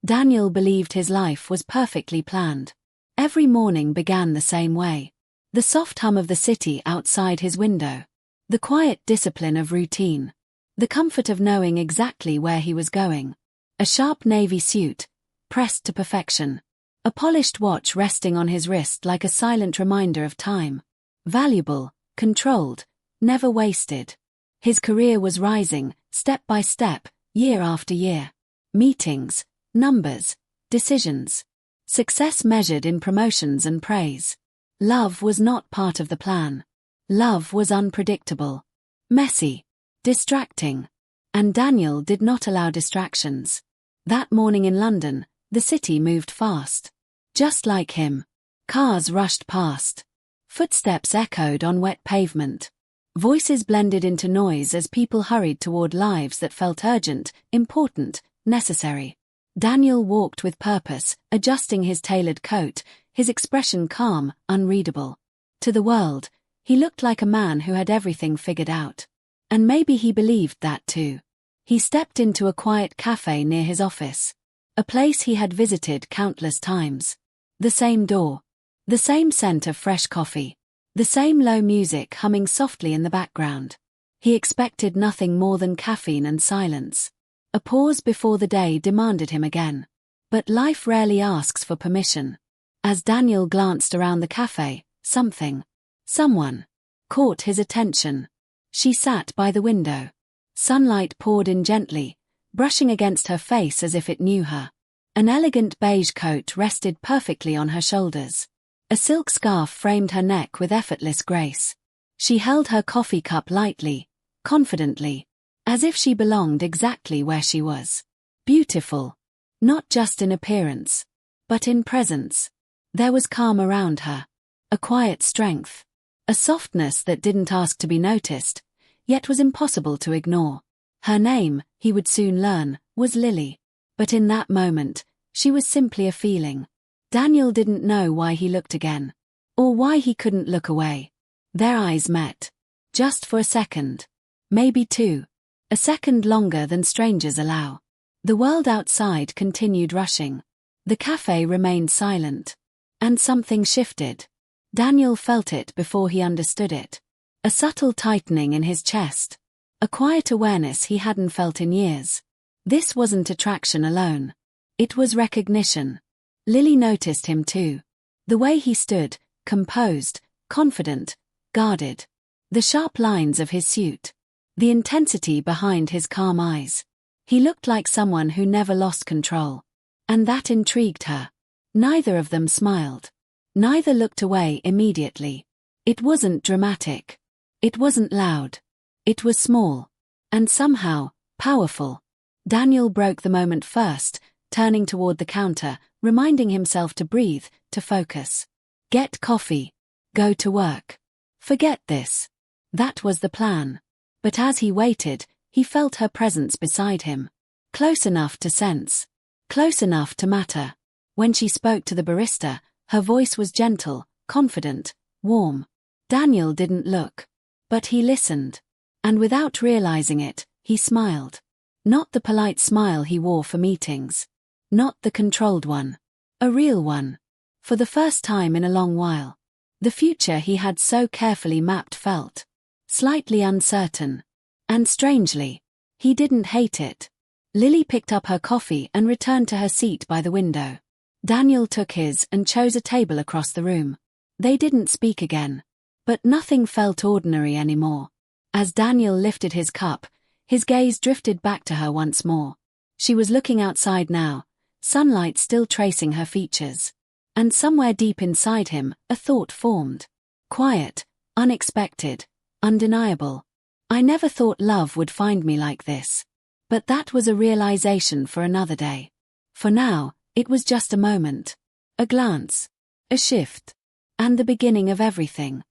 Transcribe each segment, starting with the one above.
Daniel believed his life was perfectly planned. Every morning began the same way. The soft hum of the city outside his window. The quiet discipline of routine. The comfort of knowing exactly where he was going. A sharp navy suit, pressed to perfection. A polished watch resting on his wrist like a silent reminder of time. Valuable, controlled, never wasted. His career was rising, step by step, year after year. Meetings, numbers, decisions. Success measured in promotions and praise. Love was not part of the plan. Love was unpredictable. Messy. Distracting. And Daniel did not allow distractions. That morning in London, the city moved fast. Just like him. Cars rushed past. Footsteps echoed on wet pavement. Voices blended into noise as people hurried toward lives that felt urgent, important, necessary. Daniel walked with purpose, adjusting his tailored coat, his expression calm, unreadable. To the world, he looked like a man who had everything figured out. And maybe he believed that too. He stepped into a quiet cafe near his office. A place he had visited countless times. The same door. The same scent of fresh coffee. The same low music humming softly in the background. He expected nothing more than caffeine and silence. A pause before the day demanded him again. But life rarely asks for permission. As Daniel glanced around the cafe, someone, caught his attention. She sat by the window. Sunlight poured in gently, brushing against her face as if it knew her. An elegant beige coat rested perfectly on her shoulders. A silk scarf framed her neck with effortless grace. She held her coffee cup lightly, confidently, as if she belonged exactly where she was. Beautiful. Not just in appearance, but in presence. There was calm around her. A quiet strength. A softness that didn't ask to be noticed, yet was impossible to ignore. Her name, he would soon learn, was Lily. But in that moment, she was simply a feeling. Daniel didn't know why he looked again. Or why he couldn't look away. Their eyes met. Just for a second. Maybe two. A second longer than strangers allow. The world outside continued rushing. The cafe remained silent. And something shifted. Daniel felt it before he understood it. A subtle tightening in his chest. A quiet awareness he hadn't felt in years. This wasn't attraction alone. It was recognition. Lily noticed him too. The way he stood, composed, confident, guarded. The sharp lines of his suit. The intensity behind his calm eyes. He looked like someone who never lost control. And that intrigued her. Neither of them smiled. Neither looked away immediately. It wasn't dramatic. It wasn't loud. It was small. And somehow, powerful. Daniel broke the moment first, turning toward the counter, reminding himself to breathe, to focus. Get coffee. Go to work. Forget this. That was the plan. But as he waited, he felt her presence beside him. Close enough to sense. Close enough to matter. When she spoke to the barista, her voice was gentle, confident, warm. Daniel didn't look. But he listened. And without realizing it, he smiled. Not the polite smile he wore for meetings. Not the controlled one. A real one. For the first time in a long while. The future he had so carefully mapped felt slightly uncertain. And strangely, he didn't hate it. Lily picked up her coffee and returned to her seat by the window. Daniel took his and chose a table across the room. They didn't speak again. But nothing felt ordinary anymore. As Daniel lifted his cup, his gaze drifted back to her once more. She was looking outside now, sunlight still tracing her features. And somewhere deep inside him, a thought formed. Quiet, unexpected, undeniable. I never thought love would find me like this. But that was a realization for another day. For now, it was just a moment. A glance. A shift. And the beginning of everything.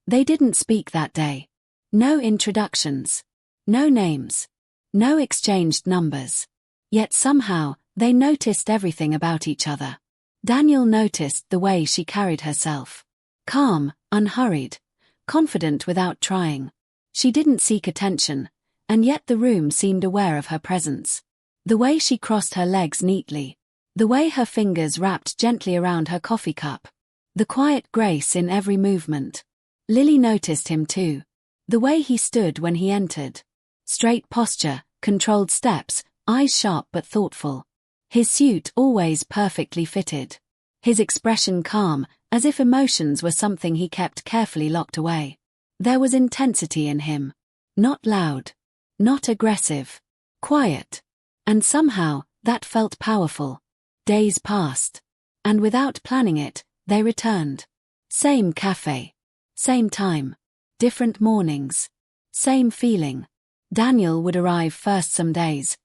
They didn't speak that day. No introductions. No names. No exchanged numbers. Yet somehow, they noticed everything about each other. Daniel noticed the way she carried herself. Calm, unhurried. Confident without trying. She didn't seek attention, and yet the room seemed aware of her presence. The way she crossed her legs neatly. The way her fingers wrapped gently around her coffee cup. The quiet grace in every movement. Lily noticed him too. The way he stood when he entered. Straight posture, controlled steps, eyes sharp but thoughtful. His suit always perfectly fitted. His expression calm, as if emotions were something he kept carefully locked away. There was intensity in him. Not loud. Not aggressive. Quiet. And somehow, that felt powerful. Days passed. And without planning it, they returned. Same cafe. Same time. Different mornings. Same feeling. Daniel would arrive first some days,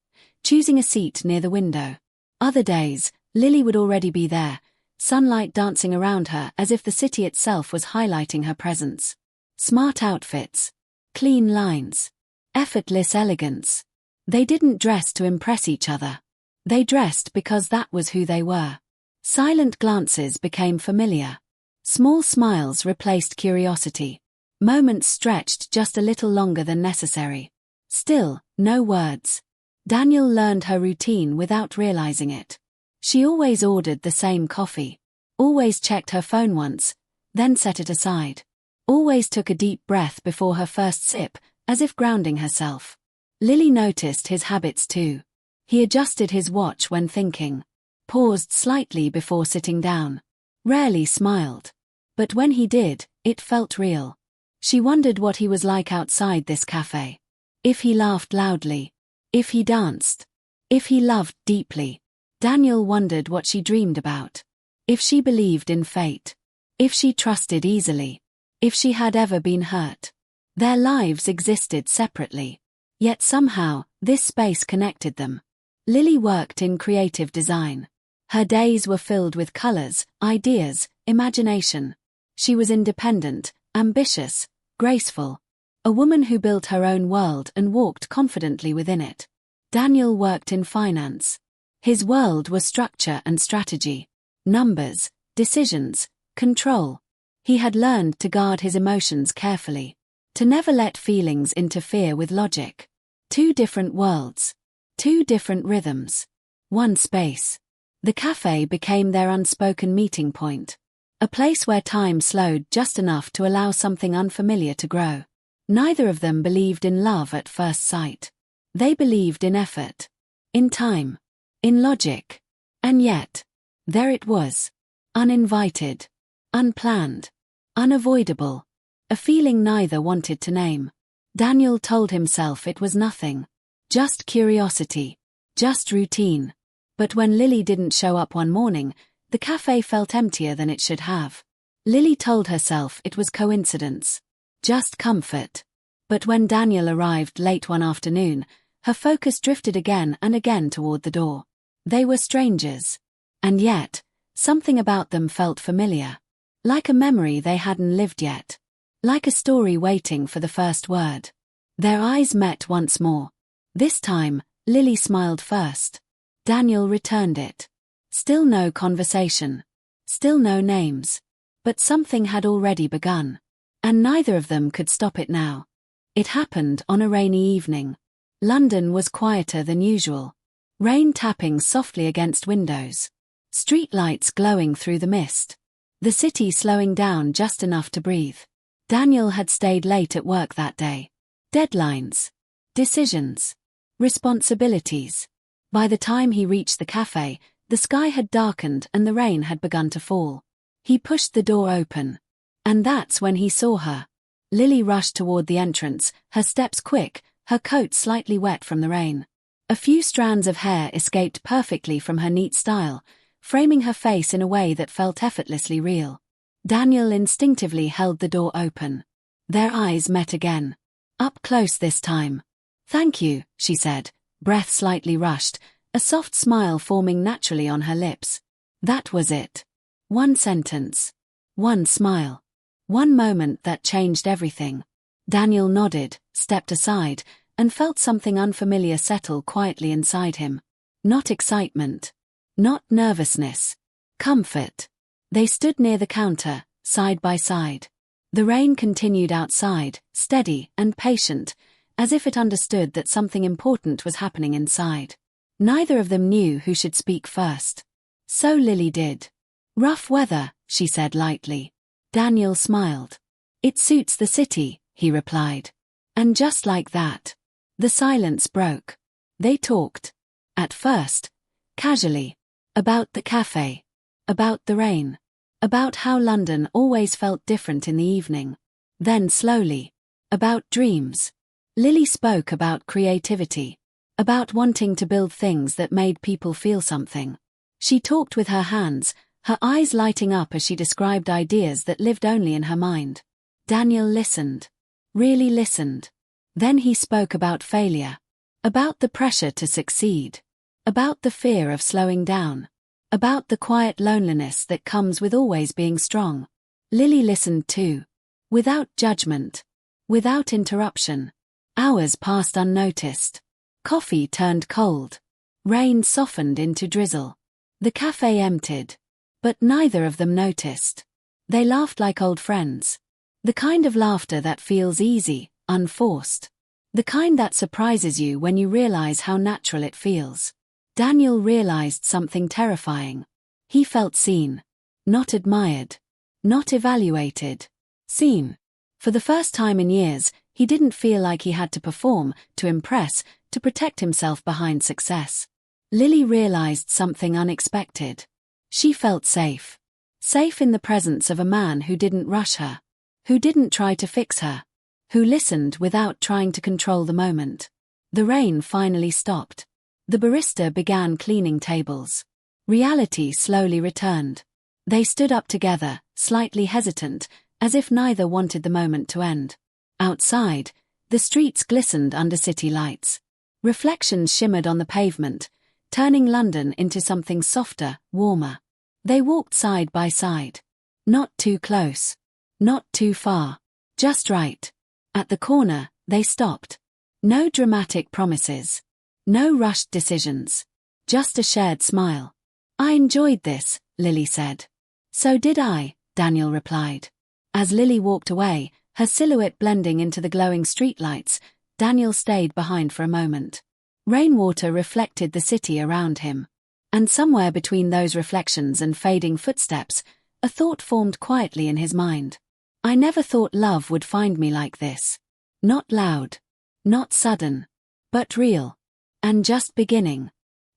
choosing a seat near the window. Other days, Lily would already be there, sunlight dancing around her as if the city itself was highlighting her presence. Smart outfits. Clean lines. Effortless elegance. They didn't dress to impress each other. They dressed because that was who they were. Silent glances became familiar. Small smiles replaced curiosity. Moments stretched just a little longer than necessary. Still, no words. Daniel learned her routine without realizing it. She always ordered the same coffee. Always checked her phone once, then set it aside. Always took a deep breath before her first sip, as if grounding herself. Lily noticed his habits too. He adjusted his watch when thinking. Paused slightly before sitting down. Rarely smiled. But when he did, it felt real. She wondered what he was like outside this cafe. If he laughed loudly. If he danced. If he loved deeply. Daniel wondered what she dreamed about. If she believed in fate. If she trusted easily. If she had ever been hurt. Their lives existed separately. Yet somehow, this space connected them. Lily worked in creative design. Her days were filled with colors, ideas, imagination. She was independent, ambitious, graceful. A woman who built her own world and walked confidently within it. Daniel worked in finance. His world was structure and strategy. Numbers, decisions, control. He had learned to guard his emotions carefully. To never let feelings interfere with logic. Two different worlds. Two different rhythms. One space. The cafe became their unspoken meeting point. A place where time slowed just enough to allow something unfamiliar to grow. Neither of them believed in love at first sight. They believed in effort. In time. In logic. And yet, there it was. Uninvited. Unplanned. Unavoidable. A feeling neither wanted to name. Daniel told himself it was nothing. Just curiosity. Just routine. But when Lily didn't show up one morning, the cafe felt emptier than it should have. Lily told herself it was coincidence. Just comfort. But when Daniel arrived late one afternoon, her focus drifted again and again toward the door. They were strangers. And yet, something about them felt familiar. Like a memory they hadn't lived yet. Like a story waiting for the first word. Their eyes met once more. This time, Lily smiled first. Daniel returned it. Still no conversation. Still no names. But something had already begun. And neither of them could stop it now. It happened on a rainy evening. London was quieter than usual. Rain tapping softly against windows. Streetlights glowing through the mist. The city slowing down just enough to breathe. Daniel had stayed late at work that day. Deadlines. Decisions. Responsibilities. By the time he reached the cafe, the sky had darkened and the rain had begun to fall. He pushed the door open. And that's when he saw her. Lily rushed toward the entrance, her steps quick, her coat slightly wet from the rain. A few strands of hair escaped perfectly from her neat style, framing her face in a way that felt effortlessly real. Daniel instinctively held the door open. Their eyes met again. Up close this time. "Thank you," she said, breath slightly rushed, a soft smile forming naturally on her lips. That was it. One sentence. One smile. One moment that changed everything. Daniel nodded, stepped aside, and felt something unfamiliar settle quietly inside him. Not excitement. Not nervousness. Comfort. They stood near the counter, side by side. The rain continued outside, steady and patient, as if it understood that something important was happening inside. Neither of them knew who should speak first. So Lily did. Rough weather, she said lightly. Daniel smiled. It suits the city, he replied. And just like that, the silence broke. They talked. At first, casually. About the café. About the rain. About how London always felt different in the evening. Then slowly. About dreams. Lily spoke about creativity. About wanting to build things that made people feel something. She talked with her hands, her eyes lighting up as she described ideas that lived only in her mind. Daniel listened. Really listened. Then he spoke about failure. About the pressure to succeed. About the fear of slowing down. About the quiet loneliness that comes with always being strong. Lily listened too. Without judgment. Without interruption. Hours passed unnoticed. Coffee turned cold. Rain softened into drizzle. The cafe emptied. But neither of them noticed. They laughed like old friends. The kind of laughter that feels easy, unforced. The kind that surprises you when you realize how natural it feels. Daniel realized something terrifying. He felt seen. Not admired. Not evaluated. Seen. For the first time in years, he didn't feel like he had to perform, to impress, to protect himself behind success. Lily realized something unexpected. She felt safe. Safe in the presence of a man who didn't rush her. Who didn't try to fix her. Who listened without trying to control the moment. The rain finally stopped. The barista began cleaning tables. Reality slowly returned. They stood up together, slightly hesitant, as if neither wanted the moment to end. Outside, the streets glistened under city lights. Reflections shimmered on the pavement, turning London into something softer, warmer. They walked side by side. Not too close. Not too far. Just right. At the corner, they stopped. No dramatic promises. No rushed decisions. Just a shared smile. I enjoyed this, Lily said. So did I, Daniel replied. As Lily walked away, her silhouette blending into the glowing streetlights, Daniel stayed behind for a moment. Rainwater reflected the city around him. And somewhere between those reflections and fading footsteps, a thought formed quietly in his mind. I never thought love would find me like this. Not loud. Not sudden. But real. And just beginning.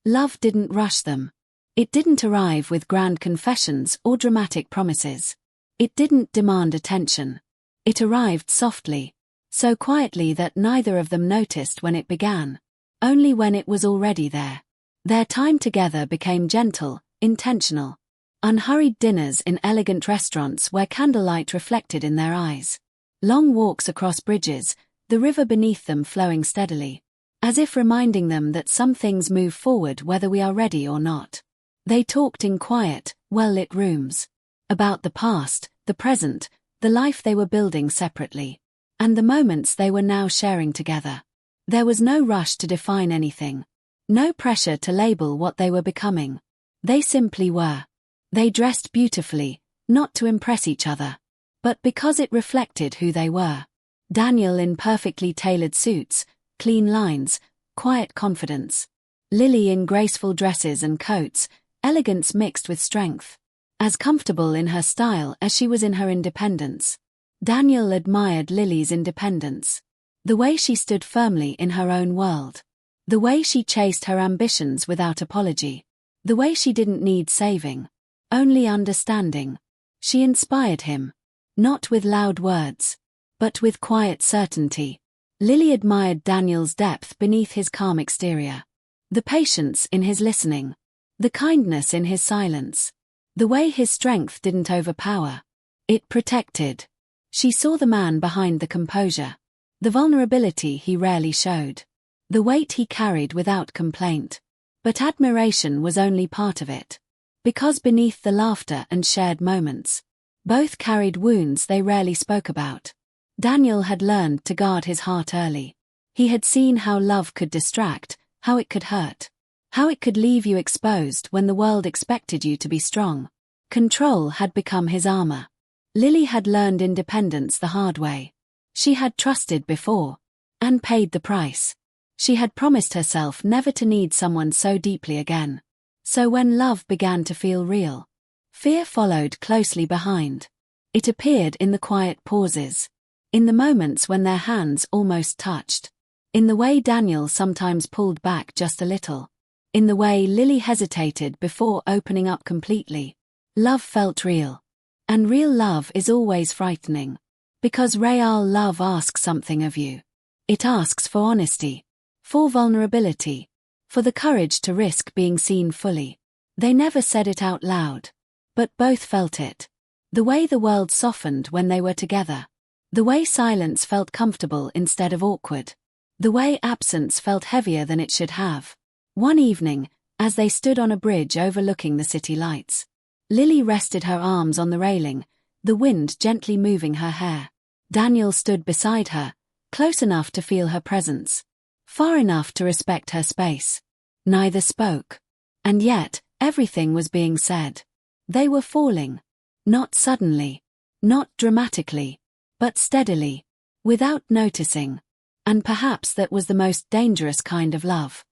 Love didn't rush them. It didn't arrive with grand confessions or dramatic promises. It didn't demand attention. It arrived softly. So quietly that neither of them noticed when it began. Only when it was already there. Their time together became gentle, intentional. Unhurried dinners in elegant restaurants where candlelight reflected in their eyes. Long walks across bridges, the river beneath them flowing steadily. As if reminding them that some things move forward whether we are ready or not. They talked in quiet, well-lit rooms. About the past, the present, the life they were building separately. And the moments they were now sharing together. There was no rush to define anything. No pressure to label what they were becoming. They simply were. They dressed beautifully, not to impress each other, but because it reflected who they were. Daniel in perfectly tailored suits, clean lines, quiet confidence. Lily in graceful dresses and coats, elegance mixed with strength. As comfortable in her style as she was in her independence. Daniel admired Lily's independence. The way she stood firmly in her own world. The way she chased her ambitions without apology. The way she didn't need saving. Only understanding. She inspired him. Not with loud words. But with quiet certainty. Lily admired Daniel's depth beneath his calm exterior. The patience in his listening. The kindness in his silence. The way his strength didn't overpower. It protected. She saw the man behind the composure. The vulnerability he rarely showed. The weight he carried without complaint. But admiration was only part of it. Because beneath the laughter and shared moments, both carried wounds they rarely spoke about. Daniel had learned to guard his heart early. He had seen how love could distract, how it could hurt. How it could leave you exposed when the world expected you to be strong. Control had become his armor. Lily had learned independence the hard way. She had trusted before. And paid the price. She had promised herself never to need someone so deeply again. So when love began to feel real, fear followed closely behind. It appeared in the quiet pauses, in the moments when their hands almost touched, in the way Daniel sometimes pulled back just a little, in the way Lily hesitated before opening up completely. Love felt real. And real love is always frightening, because real love asks something of you. It asks for honesty, for vulnerability, for the courage to risk being seen fully. They never said it out loud, but both felt it. The way the world softened when they were together. The way silence felt comfortable instead of awkward. The way absence felt heavier than it should have. One evening, as they stood on a bridge overlooking the city lights, Lily rested her arms on the railing, the wind gently moving her hair. Daniel stood beside her, close enough to feel her presence, far enough to respect her space. Neither spoke. And yet, everything was being said. They were falling. Not suddenly, not dramatically, but steadily, without noticing. And perhaps that was the most dangerous kind of love.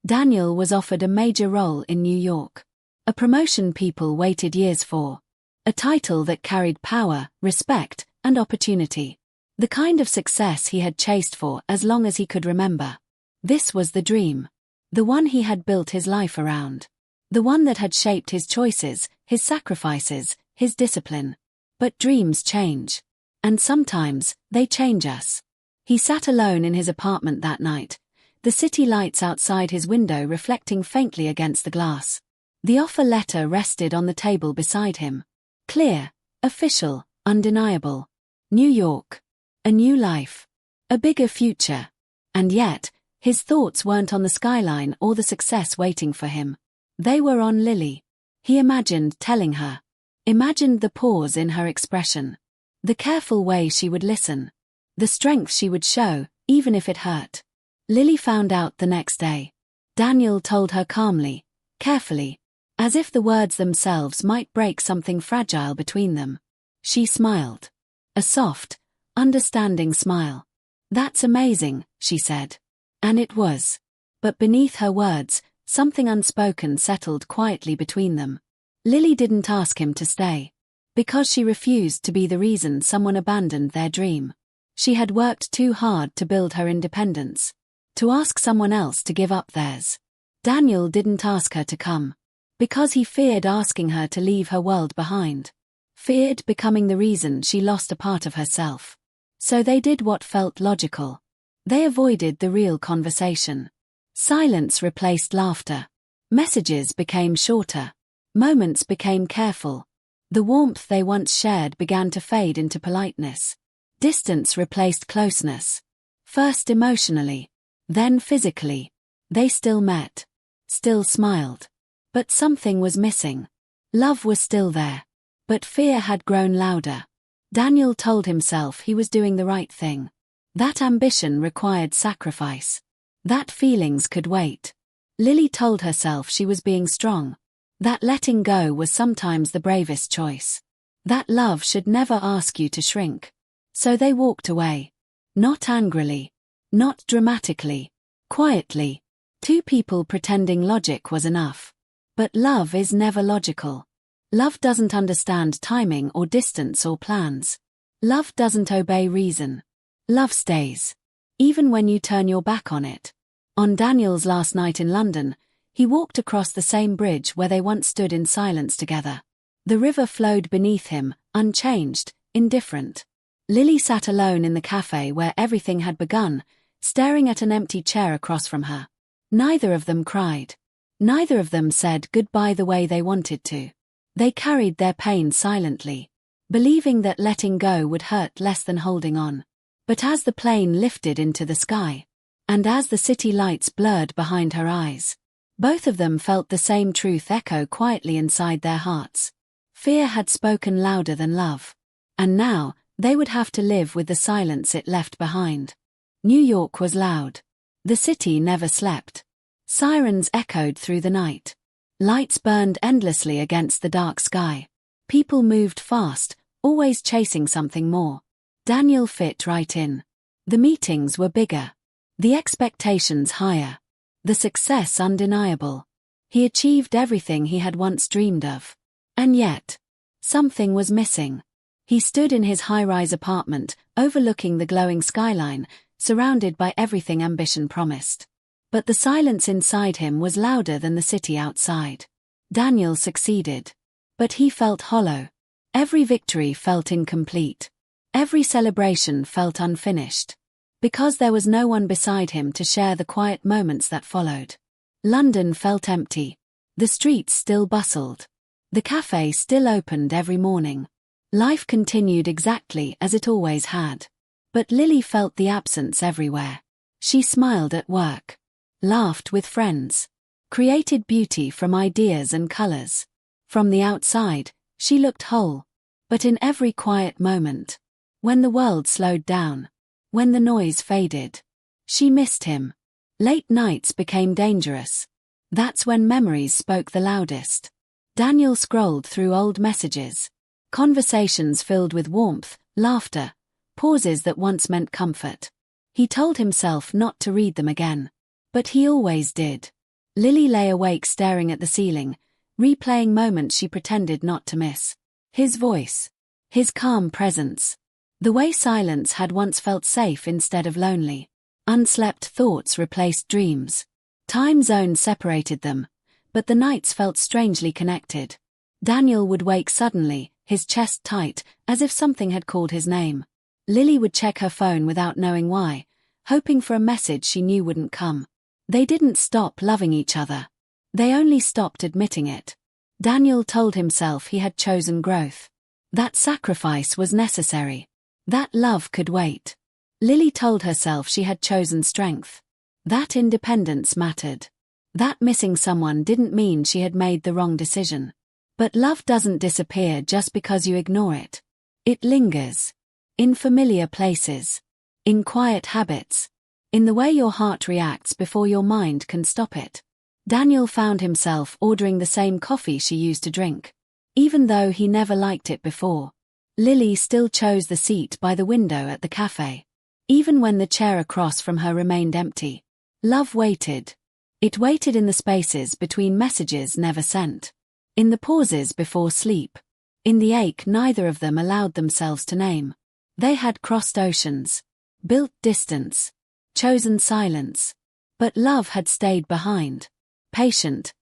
Daniel was offered a major role in New York. A promotion people waited years for. A title that carried power, respect, and opportunity. The kind of success he had chased for as long as he could remember. This was the dream. The one he had built his life around. The one that had shaped his choices, his sacrifices, his discipline. But dreams change. And sometimes, they change us. He sat alone in his apartment that night, the city lights outside his window reflecting faintly against the glass. The offer letter rested on the table beside him. Clear, official, undeniable. New York. A new life. A bigger future. And yet, his thoughts weren't on the skyline or the success waiting for him. They were on Lily. He imagined telling her. Imagined the pause in her expression. The careful way she would listen. The strength she would show, even if it hurt. Lily found out the next day. Daniel told her calmly, carefully, as if the words themselves might break something fragile between them. She smiled. A soft, understanding smile. "That's amazing," she said. And it was. But beneath her words, something unspoken settled quietly between them. Lily didn't ask him to stay. Because she refused to be the reason someone abandoned their dream. She had worked too hard to build her independence. To ask someone else to give up theirs. Daniel didn't ask her to come. Because he feared asking her to leave her world behind. Feared becoming the reason she lost a part of herself. So they did what felt logical. They avoided the real conversation. Silence replaced laughter. Messages became shorter. Moments became careful. The warmth they once shared began to fade into politeness. Distance replaced closeness. First emotionally, then physically. They still met. Still smiled. But something was missing. Love was still there. But fear had grown louder. Daniel told himself he was doing the right thing. That ambition required sacrifice. That feelings could wait. Lily told herself she was being strong. That letting go was sometimes the bravest choice. That love should never ask you to shrink. So they walked away. Not angrily. Not dramatically. Quietly. Two people pretending logic was enough. But love is never logical. Love doesn't understand timing or distance or plans. Love doesn't obey reason. Love stays. Even when you turn your back on it. On Daniel's last night in London, he walked across the same bridge where they once stood in silence together. The river flowed beneath him, unchanged, indifferent. Lily sat alone in the café where everything had begun, staring at an empty chair across from her. Neither of them cried. Neither of them said goodbye the way they wanted to. They carried their pain silently, believing that letting go would hurt less than holding on. But as the plane lifted into the sky, and as the city lights blurred behind her eyes, both of them felt the same truth echo quietly inside their hearts. Fear had spoken louder than love. And now, they would have to live with the silence it left behind. New York was loud. The city never slept. Sirens echoed through the night. Lights burned endlessly against the dark sky. People moved fast, always chasing something more. Daniel fit right in. The meetings were bigger. The expectations higher. The success undeniable. He achieved everything he had once dreamed of. And yet, something was missing. He stood in his high-rise apartment, overlooking the glowing skyline, surrounded by everything ambition promised. But the silence inside him was louder than the city outside. Daniel succeeded. But he felt hollow. Every victory felt incomplete. Every celebration felt unfinished. Because there was no one beside him to share the quiet moments that followed. London felt empty. The streets still bustled. The café still opened every morning. Life continued exactly as it always had. But Lily felt the absence everywhere. She smiled at work, laughed with friends, created beauty from ideas and colors. From the outside, she looked whole. But in every quiet moment, when the world slowed down, when the noise faded, she missed him. Late nights became dangerous. That's when memories spoke the loudest. Daniel scrolled through old messages. Conversations filled with warmth, laughter, pauses that once meant comfort. He told himself not to read them again. But he always did. Lily lay awake staring at the ceiling, replaying moments she pretended not to miss. His voice. His calm presence. The way silence had once felt safe instead of lonely. Unslept thoughts replaced dreams. Time zones separated them, but the nights felt strangely connected. Daniel would wake suddenly, his chest tight, as if something had called his name. Lily would check her phone without knowing why, hoping for a message she knew wouldn't come. They didn't stop loving each other. They only stopped admitting it. Daniel told himself he had chosen growth. That sacrifice was necessary. That love could wait. Lily told herself she had chosen strength. That independence mattered. That missing someone didn't mean she had made the wrong decision. But love doesn't disappear just because you ignore it. It lingers. In familiar places. In quiet habits. In the way your heart reacts before your mind can stop it. Daniel found himself ordering the same coffee she used to drink. Even though he never liked it before. Lily still chose the seat by the window at the café. Even when the chair across from her remained empty. Love waited. It waited in the spaces between messages never sent. In the pauses before sleep. In the ache neither of them allowed themselves to name. They had crossed oceans. Built distance. Chosen silence. But love had stayed behind. Patient.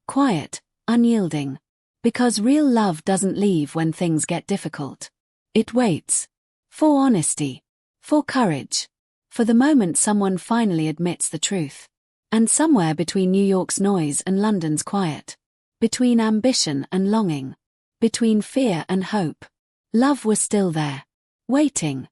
Quiet. Unyielding. Because real love doesn't leave when things get difficult. It waits. For honesty. For courage. For the moment someone finally admits the truth. And somewhere between New York's noise and London's quiet. Between ambition and longing. Between fear and hope. Love was still there. Waiting.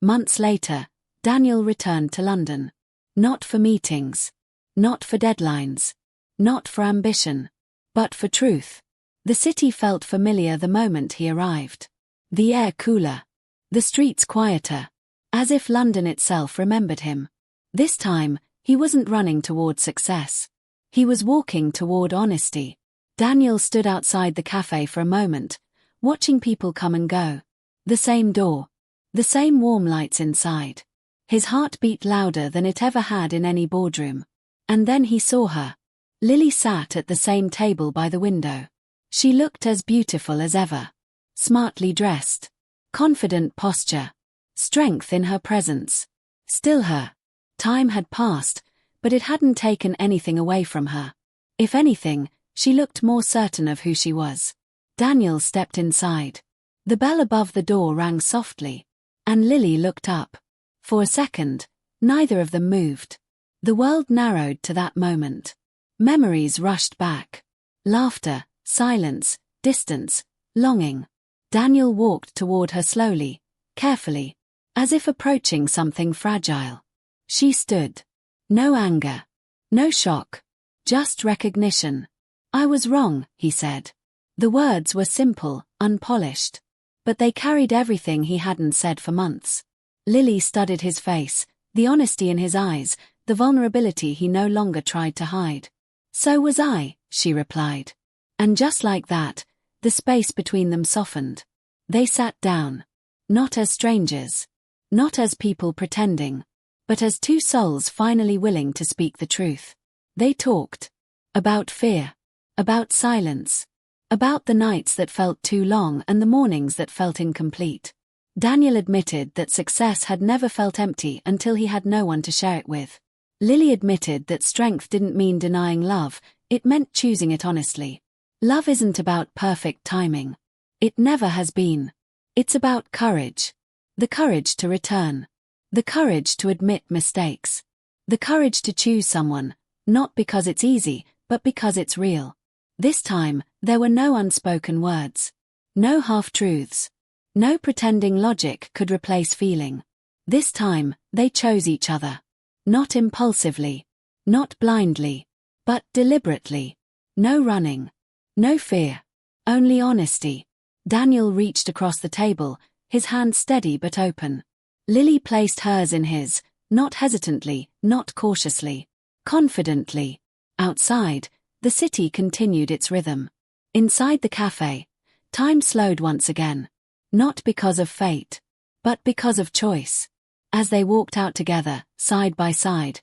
Months later, Daniel returned to London. Not for meetings. Not for deadlines. Not for ambition. But for truth. The city felt familiar the moment he arrived. The air cooler. The streets quieter. As if London itself remembered him. This time, he wasn't running toward success. He was walking toward honesty. Daniel stood outside the cafe for a moment, watching people come and go. The same door. The same warm lights inside. His heart beat louder than it ever had in any boardroom. And then he saw her. Lily sat at the same table by the window. She looked as beautiful as ever. Smartly dressed. Confident posture. Strength in her presence. Still her. Time had passed, but it hadn't taken anything away from her. If anything, she looked more certain of who she was. Daniel stepped inside. The bell above the door rang softly, and Lily looked up. For a second, neither of them moved. The world narrowed to that moment. Memories rushed back. Laughter, silence, distance, longing. Daniel walked toward her slowly, carefully, as if approaching something fragile. She stood. No anger. No shock. Just recognition. "I was wrong," he said. The words were simple, unpolished. But they carried everything he hadn't said for months. Lily studied his face, the honesty in his eyes, the vulnerability he no longer tried to hide. "So was I," she replied. And just like that, the space between them softened. They sat down. Not as strangers. Not as people pretending. But as two souls finally willing to speak the truth. They talked. About fear. about silence, about the nights that felt too long and the mornings that felt incomplete. Daniel admitted that success had never felt empty until he had no one to share it with. Lily admitted that strength didn't mean denying love, it meant choosing it honestly. Love isn't about perfect timing. It never has been. It's about courage. The courage to return. The courage to admit mistakes. The courage to choose someone, not because it's easy, but because it's real. This time, there were no unspoken words. No half-truths. No pretending logic could replace feeling. This time, they chose each other. Not impulsively. Not blindly. But deliberately. No running. No fear. Only honesty. Daniel reached across the table, his hand steady but open. Lily placed hers in his, not hesitantly, not cautiously. Confidently. Outside, the city continued its rhythm. Inside the cafe, time slowed once again. Not because of fate, but because of choice. As they walked out together, side by side,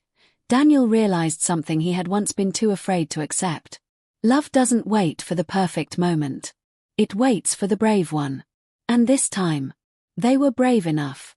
Daniel realized something he had once been too afraid to accept. Love doesn't wait for the perfect moment. It waits for the brave one. And this time, they were brave enough.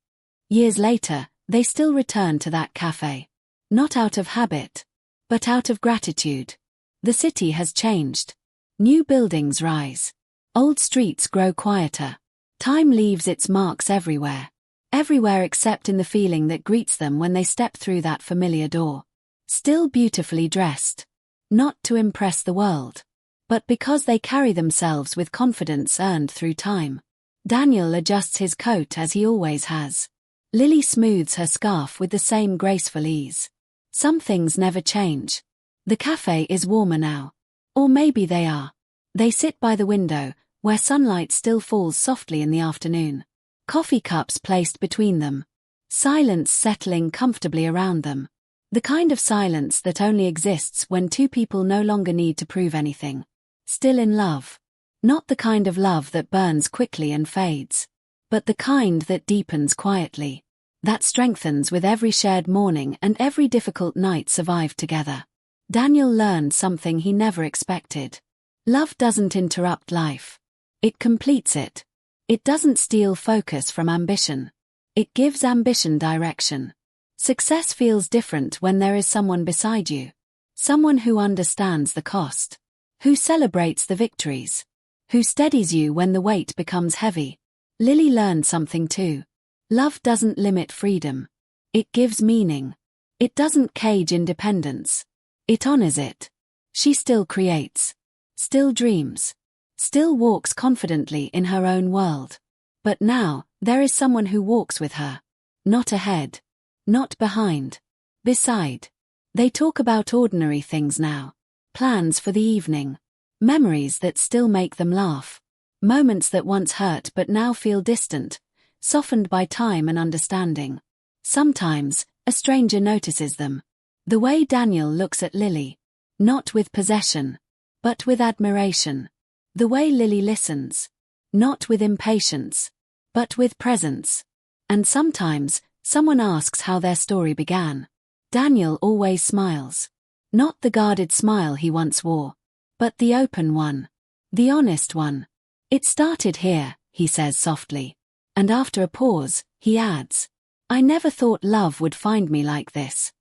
Years later, they still returned to that cafe. Not out of habit, but out of gratitude. The city has changed. New buildings rise. Old streets grow quieter. Time leaves its marks everywhere. Everywhere except in the feeling that greets them when they step through that familiar door. Still beautifully dressed. Not to impress the world, but because they carry themselves with confidence earned through time. Daniel adjusts his coat as he always has. Lily smooths her scarf with the same graceful ease. Some things never change. The cafe is warmer now. Or maybe they are. They sit by the window, where sunlight still falls softly in the afternoon. Coffee cups placed between them. Silence settling comfortably around them. The kind of silence that only exists when two people no longer need to prove anything. Still in love. Not the kind of love that burns quickly and fades. But the kind that deepens quietly. That strengthens with every shared morning and every difficult night survived together. Daniel learned something he never expected. Love doesn't interrupt life. It completes it. It doesn't steal focus from ambition. It gives ambition direction. Success feels different when there is someone beside you. Someone who understands the cost. Who celebrates the victories. Who steadies you when the weight becomes heavy. Lily learned something too. Love doesn't limit freedom. It gives meaning. It doesn't cage independence. It honors it. She still creates. Still dreams. Still walks confidently in her own world. But now, there is someone who walks with her. Not ahead. Not behind. Beside. They talk about ordinary things now. Plans for the evening. Memories that still make them laugh. Moments that once hurt but now feel distant, softened by time and understanding. Sometimes, a stranger notices them. The way Daniel looks at Lily. Not with possession, but with admiration. The way Lily listens. Not with impatience, but with presence. And sometimes, someone asks how their story began. Daniel always smiles. Not the guarded smile he once wore, but the open one. The honest one. It started here, he says softly. And after a pause, he adds, I never thought love would find me like this.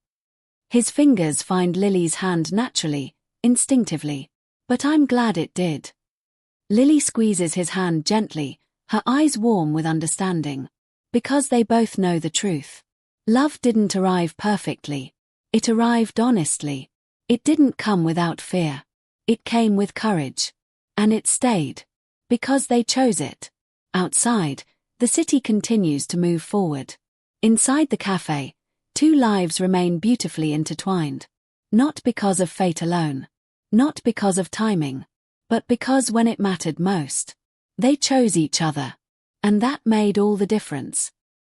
His fingers find Lily's hand naturally, instinctively. But I'm glad it did. Lily squeezes his hand gently, her eyes warm with understanding. Because they both know the truth. Love didn't arrive perfectly. It arrived honestly. It didn't come without fear. It came with courage. And it stayed. Because they chose it. Outside, the city continues to move forward. Inside the cafe, two lives remain beautifully intertwined. Not because of fate alone. Not because of timing. But because when it mattered most, they chose each other. And that made all the difference.